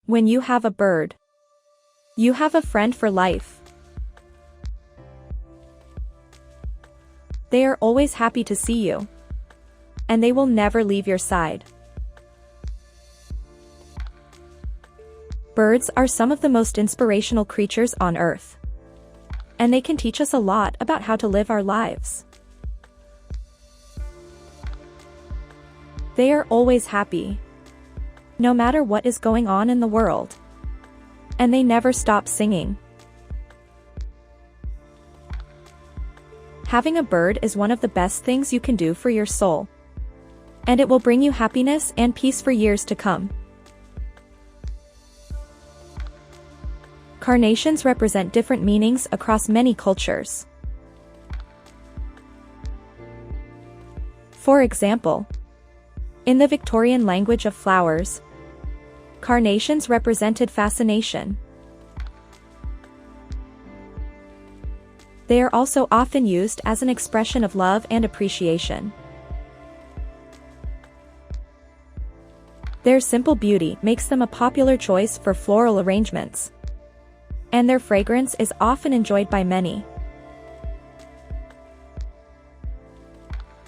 When you have a bird, you have a friend for life. They are always happy to see you, and they will never leave your side. Birds are some of the most inspirational creatures on Earth, and they can teach us a lot about how to live our lives. They are always happy, no matter what is going on in the world, and they never stop singing. Having a bird is one of the best things you can do for your soul, and it will bring you happiness and peace for years to come. Carnations represent different meanings across many cultures. For example, in the Victorian language of flowers, carnations represented fascination. They are also often used as an expression of love and appreciation. Their simple beauty makes them a popular choice for floral arrangements, and their fragrance is often enjoyed by many.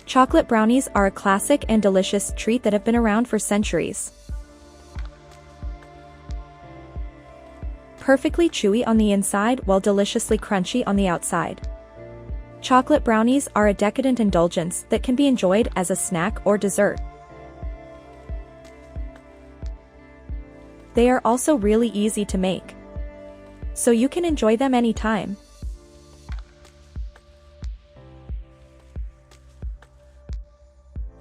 Chocolate brownies are a classic and delicious treat that have been around for centuries. Perfectly chewy on the inside while deliciously crunchy on the outside. Chocolate brownies are a decadent indulgence that can be enjoyed as a snack or dessert. They are also really easy to make, so you can enjoy them anytime.